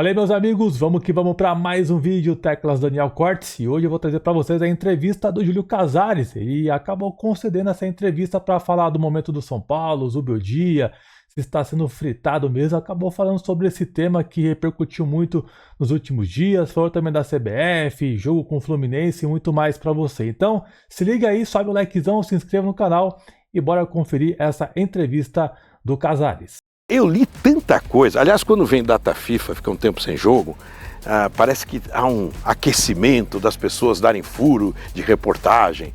Fala aí, meus amigos, vamos que vamos para mais um vídeo Teclas Daniel Cortes, e hoje eu vou trazer para vocês a entrevista do Júlio Casares. Ele acabou concedendo essa entrevista para falar do momento do São Paulo, Zubeldia, se está sendo fritado mesmo. Acabou falando sobre esse tema que repercutiu muito nos últimos dias, falou também da CBF, jogo com o Fluminense e muito mais para você. Então se liga aí, sobe o likezão, se inscreva no canal e bora conferir essa entrevista do Casares. Eu li tanta coisa, aliás, quando vem data FIFA, fica um tempo sem jogo, parece que há um aquecimento das pessoas darem furo de reportagem,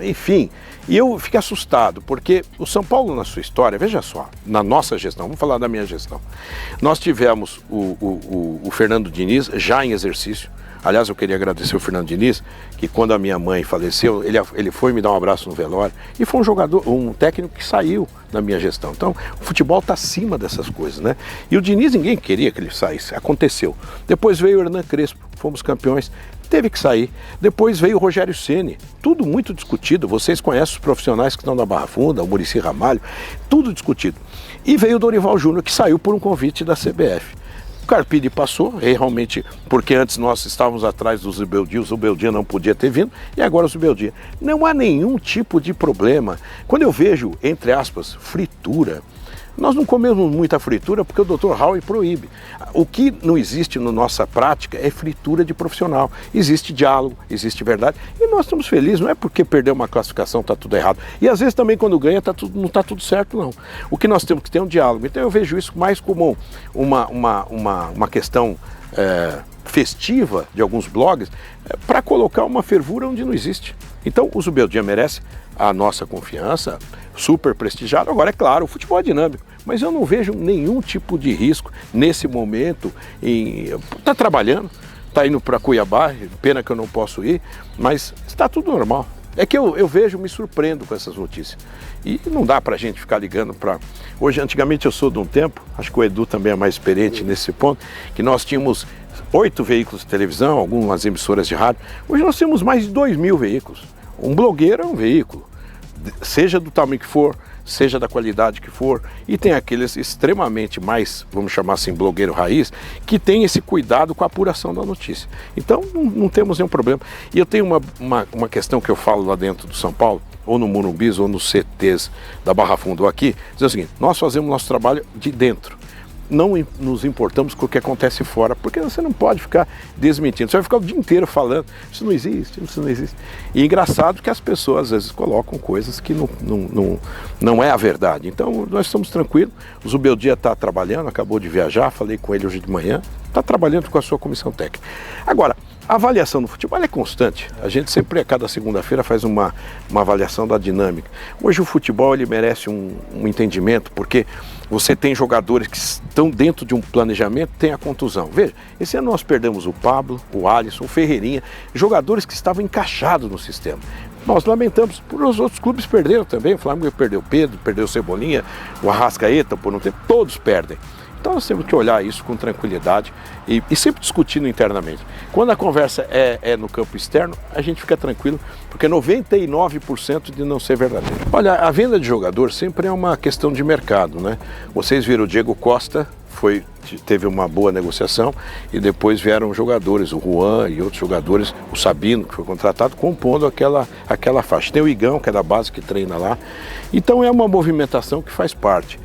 enfim, e eu fico assustado, porque o São Paulo na sua história, veja só, na nossa gestão, vamos falar da minha gestão, nós tivemos o Fernando Diniz já em exercício. Aliás, eu queria agradecer o Fernando Diniz, que quando a minha mãe faleceu, ele foi me dar um abraço no velório, e foi um técnico que saiu na minha gestão. Então, o futebol está acima dessas coisas, né? E o Diniz, ninguém queria que ele saísse, aconteceu. Depois veio o Hernan Crespo, fomos campeões, teve que sair. Depois veio o Rogério Ceni, tudo muito discutido, vocês conhecem os profissionais que estão na Barra Funda, o Muricy Ramalho, tudo discutido. E veio o Dorival Júnior, que saiu por um convite da CBF. O Carpini passou, realmente, porque antes nós estávamos atrás do Zubeldia, o Zubeldia não podia ter vindo, e agora o Zubeldia. Não há nenhum tipo de problema. Quando eu vejo, entre aspas, fritura, nós não comemos muita fritura porque o Dr. Howie proíbe. O que não existe na nossa prática é fritura de profissional. Existe diálogo, existe verdade, e nós estamos felizes, não é porque perdeu uma classificação está tudo errado. E às vezes também quando ganha não está tudo certo, não. O que nós temos que ter é um diálogo. Então eu vejo isso mais como uma questão festiva de alguns blogs, para colocar uma fervura onde não existe. Então o Zubeldia merece a nossa confiança, super prestigiado. Agora, é claro, o futebol é dinâmico, mas eu não vejo nenhum tipo de risco nesse momento. Está trabalhando, está indo para Cuiabá, pena que eu não posso ir, mas está tudo normal. É que eu vejo, me surpreendo com essas notícias. E não dá para a gente ficar ligando para... Hoje, antigamente eu sou de um tempo, acho que o Edu também é mais experiente nesse ponto, que nós tínhamos 8 veículos de televisão, algumas emissoras de rádio. Hoje nós temos mais de 2.000 veículos. Um blogueiro é um veículo, seja do tamanho que for, seja da qualidade que for, e tem aqueles extremamente mais, vamos chamar assim, blogueiro raiz, que tem esse cuidado com a apuração da notícia. Então não temos nenhum problema. E eu tenho uma questão que eu falo lá dentro do São Paulo, ou no Morumbi, ou nos CTs da Barra Funda, ou aqui, diz o seguinte: nós fazemos nosso trabalho de dentro. Não nos importamos com o que acontece fora, porque você não pode ficar desmentindo, você vai ficar o dia inteiro falando, isso não existe, isso não existe. E é engraçado que as pessoas às vezes colocam coisas que não é a verdade. Então nós estamos tranquilos, o Zubeldia está trabalhando, acabou de viajar, falei com ele hoje de manhã, está trabalhando com a sua comissão técnica. Agora, a avaliação no futebol é constante, a gente sempre a cada segunda-feira faz uma avaliação da dinâmica. Hoje o futebol ele merece um entendimento, porque você tem jogadores que estão dentro de um planejamento, tem a contusão. Veja, esse ano nós perdemos o Pablo, o Alisson, o Ferreirinha, jogadores que estavam encaixados no sistema. Nós lamentamos, por os outros clubes perderam também, o Flamengo perdeu o Pedro, perdeu o Cebolinha, o Arrascaeta por um tempo, todos perdem. Então nós temos que olhar isso com tranquilidade e sempre discutindo internamente. Quando a conversa é no campo externo, a gente fica tranquilo, porque 99% de não ser verdadeiro. Olha, a venda de jogador sempre é uma questão de mercado, né? Vocês viram o Diego Costa, teve uma boa negociação, e depois vieram jogadores, o Juan e outros jogadores, o Sabino, que foi contratado, compondo aquela faixa. Tem o Igão, que é da base, que treina lá. Então é uma movimentação que faz parte.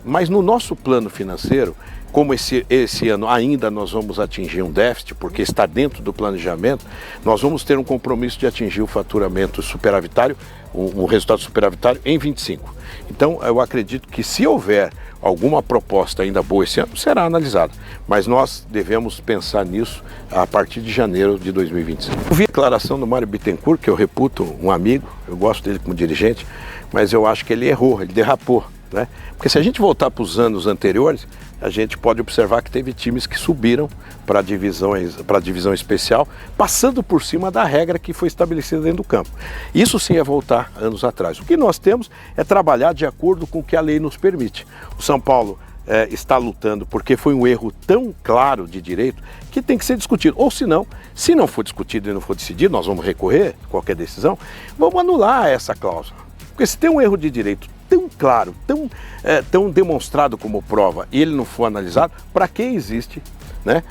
Mas no nosso plano financeiro, como esse ano ainda nós vamos atingir um déficit, porque está dentro do planejamento, nós vamos ter um compromisso de atingir o faturamento superavitário, um resultado superavitário em 25. Então eu acredito que se houver alguma proposta ainda boa esse ano, será analisada. Mas nós devemos pensar nisso a partir de janeiro de 2025. Eu vi a declaração do Mário Bittencourt, que eu reputo um amigo, eu gosto dele como dirigente, mas eu acho que ele errou, ele derrapou, né? Porque se a gente voltar para os anos anteriores, a gente pode observar que teve times que subiram para a divisão especial, passando por cima da regra que foi estabelecida dentro do campo. Isso sim é voltar anos atrás. O que nós temos é trabalhar de acordo com o que a lei nos permite. O São Paulo está lutando porque foi um erro tão claro de direito que tem que ser discutido. Ou se não for discutido e não for decidido, nós vamos recorrer a qualquer decisão, vamos anular essa cláusula. Porque se tem um erro de direito tão claro, tão demonstrado como prova, e ele não for analisado, para que existe né,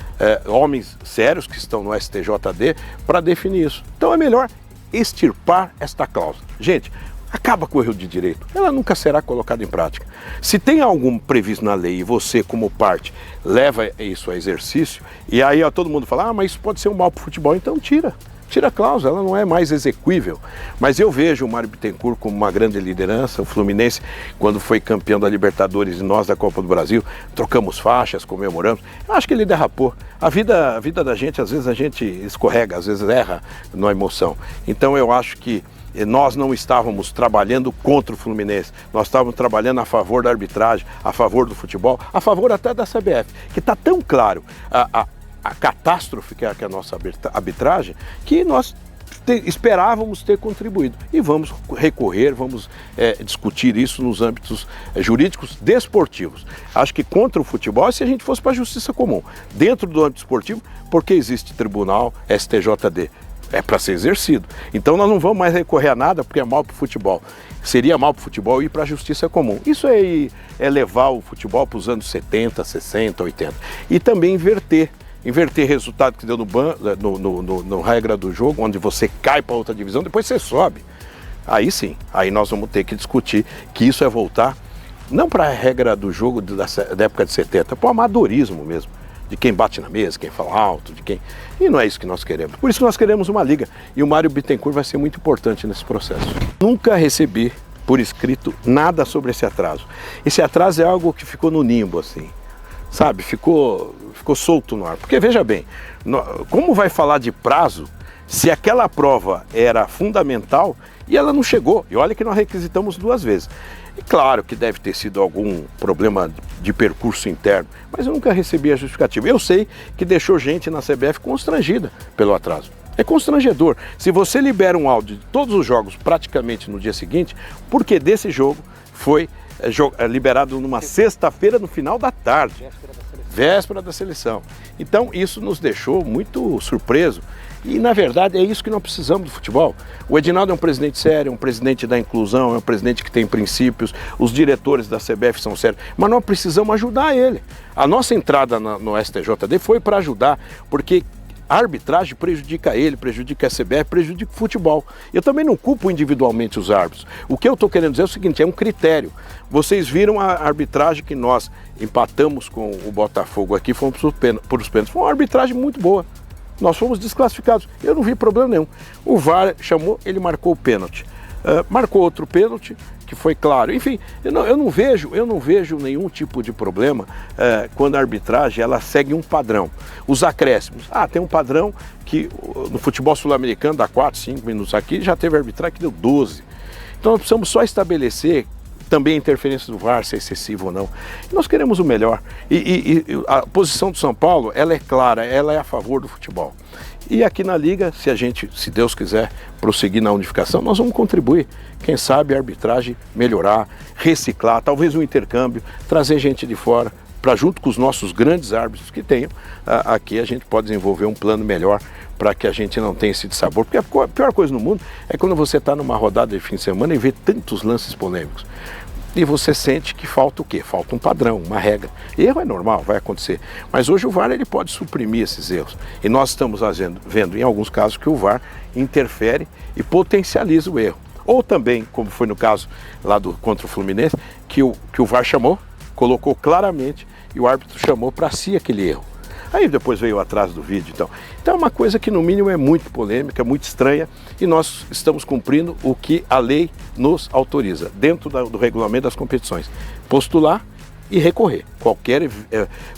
homens sérios que estão no STJD para definir isso. Então é melhor extirpar esta cláusula. Gente, acaba com o erro de direito, ela nunca será colocada em prática. Se tem algo previsto na lei e você, como parte, leva isso a exercício, e aí todo mundo fala, mas isso pode ser um mal para o futebol, então tira a cláusula, ela não é mais exequível. Mas eu vejo o Mário Bittencourt como uma grande liderança, o Fluminense, quando foi campeão da Libertadores e nós da Copa do Brasil, trocamos faixas, comemoramos. Eu acho que ele derrapou. A vida da gente, às vezes a gente escorrega, às vezes erra na emoção. Então eu acho que nós não estávamos trabalhando contra o Fluminense, nós estávamos trabalhando a favor da arbitragem, a favor do futebol, a favor até da CBF, que está tão claro a catástrofe que é a nossa arbitragem, que nós esperávamos ter contribuído. E vamos recorrer, vamos discutir isso nos âmbitos jurídicos desportivos. Acho que contra o futebol é se a gente fosse para a justiça comum. Dentro do âmbito esportivo, porque existe tribunal, STJD, é para ser exercido. Então nós não vamos mais recorrer a nada porque é mal para o futebol. Seria mal para o futebol ir para a justiça comum. Isso é levar o futebol para os anos 70, 60, 80. E também inverter resultado que deu no regra do jogo, onde você cai para outra divisão, depois você sobe. Aí sim, aí nós vamos ter que discutir que isso é voltar, não para a regra do jogo da época de 70, para o amadorismo mesmo, de quem bate na mesa, quem fala alto, de quem... E não é isso que nós queremos. Por isso nós queremos uma liga, e o Mário Bittencourt vai ser muito importante nesse processo. Nunca recebi por escrito nada sobre esse atraso. Esse atraso é algo que ficou no nimbo, assim, sabe? Ficou solto no ar. Porque veja bem, como vai falar de prazo se aquela prova era fundamental e ela não chegou? E olha que nós requisitamos 2 vezes. E claro que deve ter sido algum problema de percurso interno, mas eu nunca recebi a justificativa. Eu sei que deixou gente na CBF constrangida pelo atraso. É constrangedor. Se você libera um áudio de todos os jogos praticamente no dia seguinte, porque desse jogo foi liberado numa sexta-feira no final da tarde. Véspera da seleção. Então isso nos deixou muito surpreso e na verdade é isso que nós precisamos do futebol. O Edinaldo é um presidente sério, um presidente da inclusão, é um presidente que tem princípios, os diretores da CBF são sérios, mas nós precisamos ajudar ele. A nossa entrada no STJD foi para ajudar, porque a arbitragem prejudica ele, prejudica a CBF, prejudica o futebol. Eu também não culpo individualmente os árbitros. O que eu estou querendo dizer é o seguinte, é um critério. Vocês viram a arbitragem que nós empatamos com o Botafogo aqui, fomos por os pênaltis. Foi uma arbitragem muito boa. Nós fomos desclassificados. Eu não vi problema nenhum. O VAR chamou, ele marcou o pênalti. Marcou outro pênalti, que foi claro. Enfim, eu não vejo nenhum tipo de problema quando a arbitragem ela segue um padrão. Os acréscimos. Tem um padrão que no futebol sul-americano dá 4, 5 minutos aqui, já teve arbitragem que deu 12. Então nós precisamos só estabelecer também a interferência do VAR, se é excessivo ou não. Nós queremos o melhor. E a posição do São Paulo, ela é clara, ela é a favor do futebol. E aqui na Liga, se Deus quiser prosseguir na unificação, nós vamos contribuir. Quem sabe a arbitragem melhorar, reciclar, talvez um intercâmbio, trazer gente de fora, para junto com os nossos grandes árbitros que tenham, aqui a gente pode desenvolver um plano melhor para que a gente não tenha esse dissabor. Porque a pior coisa no mundo é quando você está numa rodada de fim de semana e vê tantos lances polêmicos. E você sente que falta o quê? Falta um padrão, uma regra. Erro é normal, vai acontecer. Mas hoje o VAR ele pode suprimir esses erros. E nós estamos vendo em alguns casos que o VAR interfere e potencializa o erro. Ou também, como foi no caso lá contra o Fluminense, que o VAR chamou, colocou claramente e o árbitro chamou para si aquele erro. Aí depois veio atrás do vídeo. Então é uma coisa que no mínimo é muito polêmica, muito estranha e nós estamos cumprindo o que a lei nos autoriza, dentro do regulamento das competições. Postular e recorrer, qualquer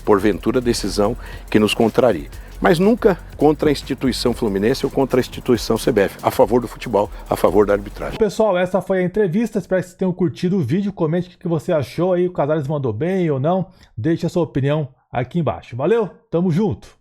porventura decisão que nos contrarie. Mas nunca contra a instituição Fluminense ou contra a instituição CBF, a favor do futebol, a favor da arbitragem. Pessoal, essa foi a entrevista, espero que vocês tenham curtido o vídeo, comente o que você achou aí, o Casares mandou bem ou não, deixe a sua opinião aqui embaixo. Valeu, tamo junto!